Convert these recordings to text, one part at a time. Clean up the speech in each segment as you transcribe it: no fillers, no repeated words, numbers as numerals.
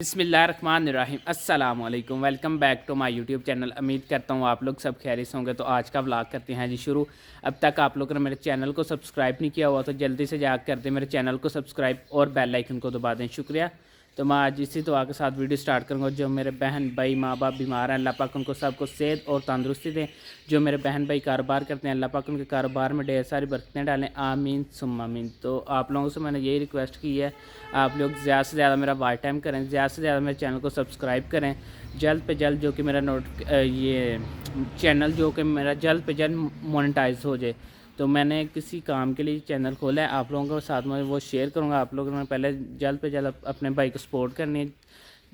बिस्मिल्लाहिर्रहमानिर्रहीम अस्सलाम वालेकुम। Welcome back to my YouTube channel. उम्मीद करता हूँ आप लोग सब खैरियत होंगे। तो आज का व्लॉग करते हैं जी शुरू। अब तक आप लोगों ने मेरे चैनल को सब्सक्राइब नहीं किया हुआ तो जल्दी से जाकर कर दें मेरे चैनल को सब्सक्राइब और बेल आइकन को दबा दें। शुक्रिया। तो मैं आज इसी दुआ के साथ वीडियो स्टार्ट करूँगा। जो मेरे बहन भाई माँ बाप बीमार हैं, अल्लाह पाक उनको सबको सेहत और तंदुरुस्ती दें। जो मेरे बहन भाई कारोबार करते हैं, अल्लाह पाक उनके कारोबार में ढेर सारी बरकतें डालें। आमीन सुम्मा आमीन। तो आप लोगों से मैंने यही रिक्वेस्ट की है, आप लोग ज़्यादा से ज़्यादा मेरा वॉच टाइम करें, ज़्यादा से ज़्यादा मेरे चैनल को सब्सक्राइब करें। जल्द पे जल्द जो कि मेरा ये चैनल जो कि मेरा जल्द पे जल्द मोनेटाइज हो जाए। तो मैंने किसी काम के लिए चैनल खोला है, आप लोगों के साथ में वो शेयर करूँगा। आप लोगों ने पहले जल्द पे जल्द अपने भाई को सपोर्ट करनी है,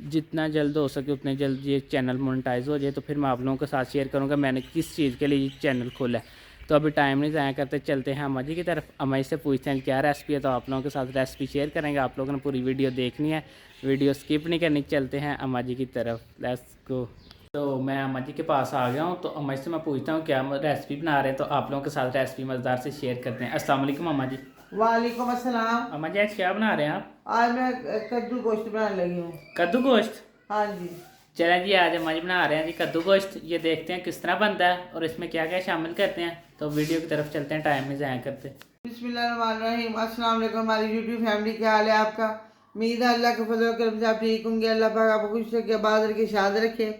जितना जल्द हो सके उतने जल्द ये चैनल मोनेटाइज हो जाए। तो फिर मैं आप लोगों के साथ शेयर करूँगा मैंने किस चीज़ के लिए ये चैनल खोला है। तो अभी टाइम नहीं ज़ाया करते, चलते हैं अम्मा जी की तरफ। अम्मा जी से पूछते हैं क्या रेसिपी है, तो आप लोगों के साथ रेसिपी शेयर करेंगे। आप लोगों ने पूरी वीडियो देखनी है, वीडियो स्किप नहीं करनी। चलते हैं अम्मा जी की तरफ, लेट्स गो। तो मैं अम्मा जी के पास आ गया हूँ। तो अम्मा जी से मैं पूछता हूँ क्या रेसिपी बना रहे हैं, तो आप लोगों के साथ रेसिपी मज़ेदार से शेयर करते हैं। अस्सलाम वालेकुम अम्मा जी। वालेकुम अस्सलाम। अम्मा जी आज क्या बना रहे हैं आप? आज मैं कद्दू गोश्त बनाने लगी हूँ। कद्दू गोश्त? हाँ जी। चलें जी, आज अम्मा जी बना रहे हैं जी कद्दू गोश्त। ये देखते हैं किस तरह बनता है और इसमें क्या क्या शामिल करते हैं। तो वीडियो की तरफ चलते हैं, टाइम नहीं ज़ाया करते। बिस्मिल्लाहिर्रहमानिर्रहीम। अस्सलाम वालेकुम। हमारी यूट्यूब फैमिली, क्या हाल है आपका? उम्मीद है अल्लाह के फजल और करम से आप ठीक होंगे। अल्लाह पाक आपको खुश रखे, आबाद रखे, शाद रखे।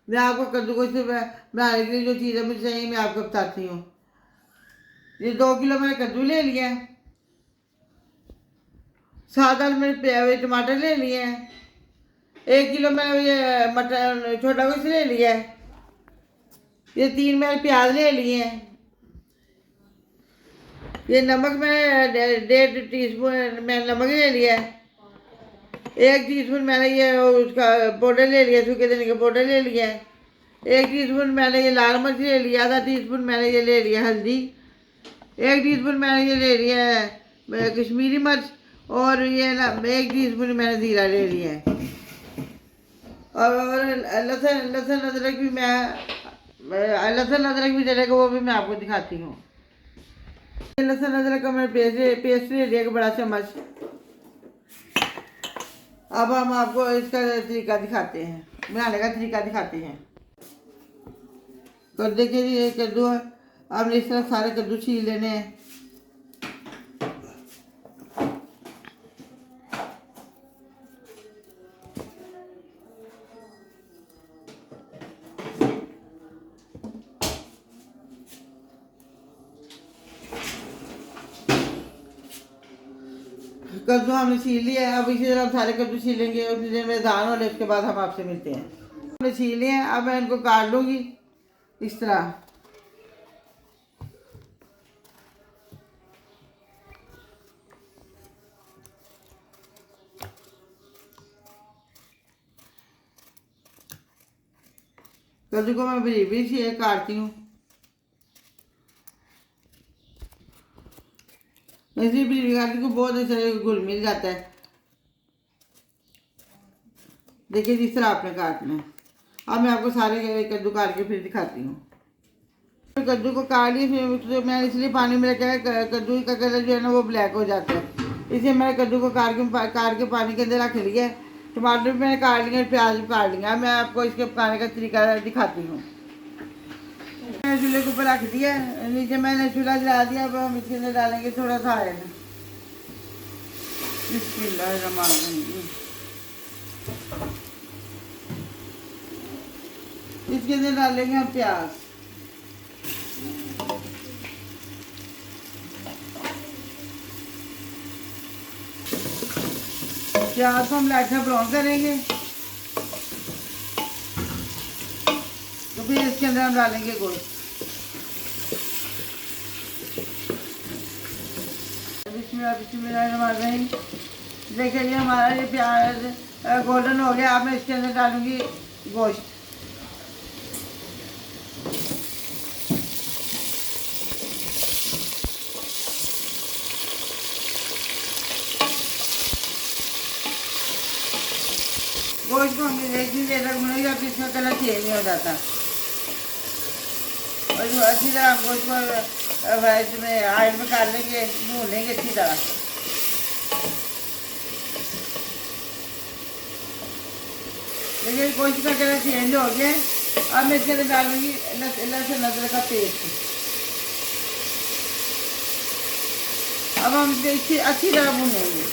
मैं आपको कद्दू गोश्त बनाने के लिए जो चीज़ें मुझे चाहिए मैं आपको बताती हूँ। ये 2 किलो मैंने कद्दू ले लिया है, 7-8 मैंने टमाटर ले लिए हैं, 1 किलो मैंने ये मटर छोटा गोश्त ले लिया है, ये 3 मैंने प्याज ले लिए हैं, ये नमक मैंने 1.5 टीस्पून मैंने नमक ले लिया है, 1 टीस्पून मैंने ये उसका पाउडर ले लिया, सूखे धनिया का पाउडर ले लिया है, 1 टीस्पून मैंने ये लाल मिर्च ले लिया, आधा टीस्पून मैंने ये ले लिया हल्दी, 1 टीस्पून मैंने ये ले लिया है कश्मीरी मिर्च, और ये ना 1 टीस्पून मैंने जीरा ले लिया है। और लहसुन लहसुन अदरक भी लहसुन अदरक भी डलेगा, वो भी मैं आपको दिखाती हूँ। लहसुन अदरक का मैंने पेस्ट ले लिया, बड़ा चम्मच। अब हम आपको इसका तरीका दिखाते हैं, बनाने का तरीका दिखाते हैं। तो देखिए जी, ये कद्दू है, आपने इस तरह सारे कद्दू छील लेने हैं। कद्दू हमने छील लिया है, अब इसी तरह हम सारे कद्दू छीलेंगे और उसी में दान हो, उसके बाद हम आपसे मिलते हैं। हमने छील लिए हैं, अब मैं इनको काट लूँगी इस तरह। कद्दू को मैं बरीक बरीक से काटती हूँ, ऐसे बरीक काटने को बहुत अच्छा घुल मिल जाता है। देखिए जिस तरह आपने काटना है। अब मैं आपको सारे कद्दू काट के फिर दिखाती हूँ। कद्दू को काट लिया, फिर मैंने इसलिए पानी में रखा है, कद्दू का कलर जो है ना वो ब्लैक हो जाता है, इसलिए मैंने कद्दू को काट के पानी के अंदर रख लिया है। टमाटर भी मैंने काट लिए, प्याज भी काट लिया। मैं आपको इसके पकाने का तरीका दिखाती हूँ। मैंने चूल्हे के ऊपर रख दिया, नीचे मैंने चूल्हा जला दिया। अब हम इसके अंदर डालेंगे थोड़ा सा आयल। बिस्मिल्लाहिर्रहमानिर्रहीम। इसके अंदर डालेंगे हम प्याज। प्याज को हम लाइट से ब्राउन करेंगे, तो फिर इसके अंदर हम डालेंगे गोश्त। बिस्मिल्लाहिर्रहमानिर्रहीम। देखिए ये हमारा ये प्याज गोल्डन हो गया। अब मैं इसके अंदर डालूंगी गोश्त। गोश्त को हम इतनी देर तक भूनेंगे कि इसका कलर चेंज नहीं हो जाता। और जो अच्छी तरह गोश्त को इसमें आयल में काट लेंगे, भून लेंगे अच्छी तरह। देखिए गोश्त का कलर चेंज हो गया। अब मैं इसके अंदर डालूंगी लहसुन अदरक का पेस्ट। अब हम इसे अच्छी तरह भूनेंगे।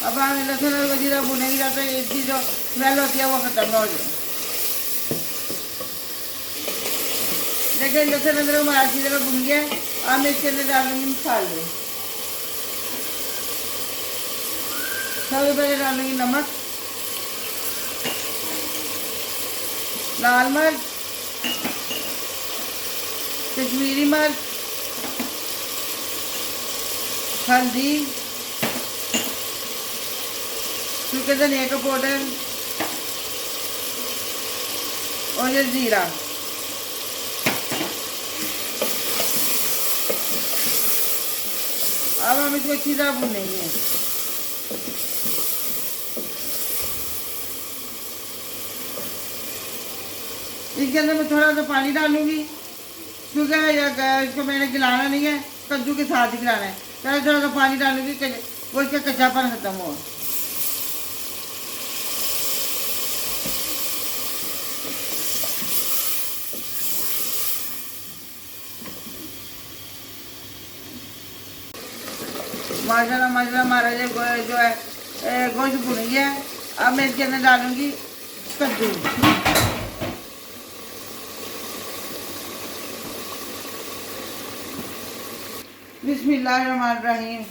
अब हम लहसुन और जीरा भूनेंगे जब तक इसकी जो स्मेल होती है वो खत्म हो जाए। देखिए लहसुन अदरक हमारा अच्छी तरह भून गया। अब मैं इसके अंदर डालूंगी मसाले। सबसे पहले डालूंगी नमक, लाल मिर्च, कश्मीरी मिर्च, हल्दी, सूखे धनिया का पाउडर और ये जीरा। अब हम इसको अच्छी तरह भूनेंगे। इसके अंदर मैं थोड़ा सा पानी डालूंगी क्योंकि इसको मैंने गिलाना नहीं है, कद्दू के साथ ही गिलाना है। पहले थोड़ा सा पानी डालूंगी वो इसका कच्चापन खत्म हो। माशाल्लाह माशाल्लाह हमारा जो है गोश्त भुन गया। अब मैं इसके अंदर डालूंगी कद्दू। बिस्मिल्लाहिर्रहमानिर्रहीम।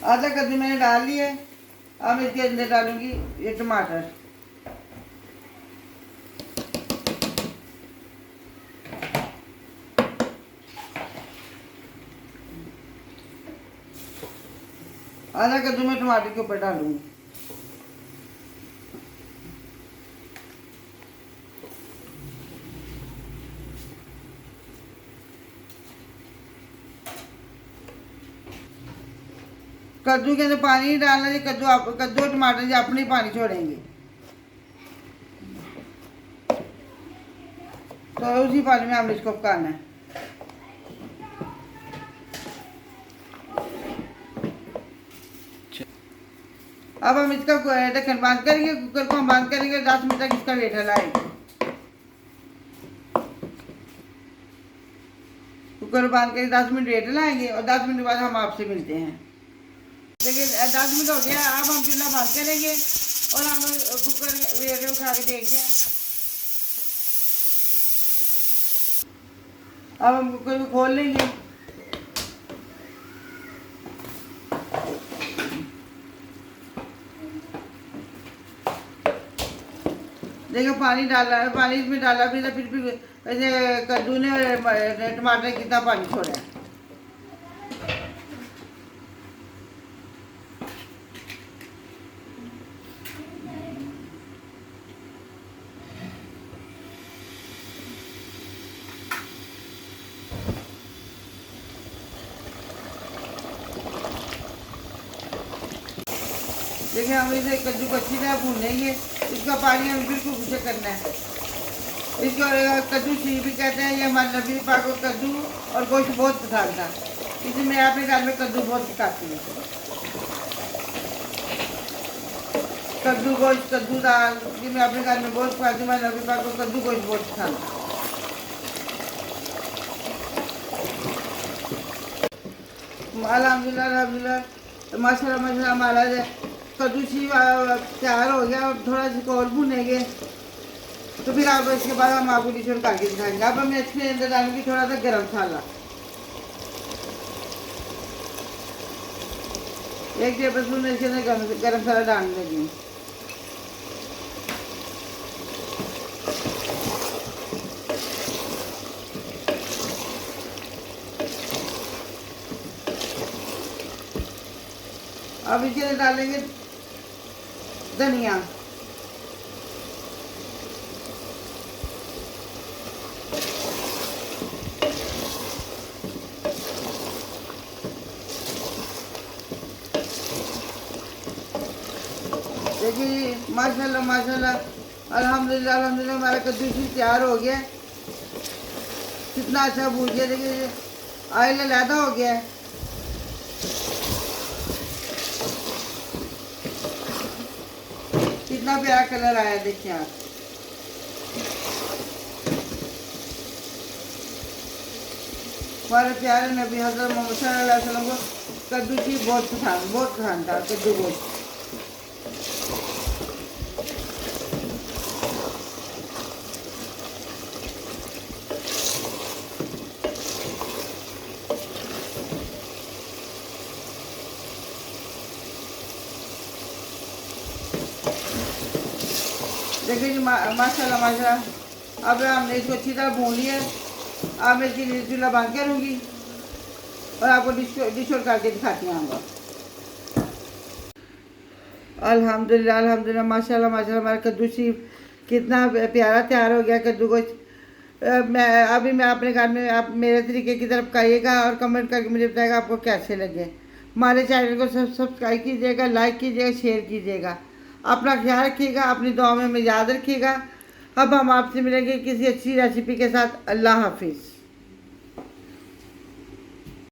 आधा कद्दू मैंने डाल लिया। अब इसके अंदर डालूंगी ये टमाटर। आधा कद्दू मैं टमाटर के ऊपर डालूंगी। कद्दू के अंदर पानी नहीं डालना जी। कद्दू और टमाटर जी अपने ही पानी छोड़ेंगे, तो उसी पानी में हमने इसको पकाना है। अब हम इसका ढक्कन बंद करेंगे। कुकर को हम बंद करेंगे। 10 मिनट तक इसका वेट हिलाएंगे। कुकर बंद करके 10 मिनट वेट हिलाएंगे और 10 मिनट बाद हम आपसे मिलते हैं। देखिए 10 मिनट हो गया। अब हम चूल्हा बंद करेंगे और हम कुकर वेट उठा के देखते हैं। अब हम कुकर को खोल लेंगे। देखो पानी डाला है, पानी इसमें डाला भी था, फिर भी वैसे कद्दू ने टमाटर ने कितना पानी छोड़ा है। देखिए हम इसे कद्दू को अच्छी तरह भूनेंगे। इसका पानी हमें बिल्कुल खुशक करना है। इसको कद्दू शी भी कहते हैं। ये हमारे नबी पाक को कद्दू और गोश्त बहुत पसंद था, इसलिए मैं अपने घर में कद्दू बहुत पकाती हूँ। कद्दू गोश्त, कद्दू दाल ये मैं अपने घर में बहुत पकाती हूँ। मेरे नबी पाक को कद्दू गोश्त बहुत पसंद था। अल्हम्दुलिल्लाह अल्हम्दुलिल्लाह माशाल्लाह माशाल्लाह हमारा कद्दू शी तैयार हो गया। और थोड़ा सा और भुनेंगे तो फिर आप इसके बाद हम आपको डिश करके दिखाएंगे। अब मैं इसके अंदर डालूंगी थोड़ा सा गरम मसाला। 1 टेबल स्पून इसके अंदर गरम मसाला डाल देंगे। अब इसके अंदर डालेंगे धनिया, देखिए माशाल्लाह माशाल्लाह अल्हम्दुलिल्लाह अल्हम्दुलिल्लाह हमारा कद्दू तैयार हो गया। कितना अच्छा भून गया। देखिए ऑयल अलहदा हो गया है। कितना प्यारा कलर आया देखिए आप। हमारे प्यारे नबी हज़रत मोहम्मद सल्लल्लाहु अलैहि वसल्लम को कद्दू की बहुत पसंद था कद्दू गोश्त। देखिए जी माशाल्लाह माशाल्लाह। अब हमने इसको अच्छी तरह भून लिया। अब मैं इसकी चूल्हा बंद करूँगी और आपको डिश आउट करके दिखाती हूँ। अल्हम्दुलिल्लाह अल्हम्दुलिल्लाह माशाल्लाह माशाल्लाह। हमारा कद्दू सी कितना प्यारा तैयार हो गया कद्दू को। मैं अपने घर में आप मेरे तरीके की तरफ खाइएगा और कमेंट करके मुझे बताएगा आपको कैसे लगे। हमारे चैनल को सब्सक्राइब कीजिएगा, लाइक कीजिएगा, शेयर कीजिएगा। अपना ख्याल रखिएगा, अपनी दुआ में याद रखिएगा। अब हम आपसे मिलेंगे किसी अच्छी रेसिपी के साथ। अल्लाह हाफिज़।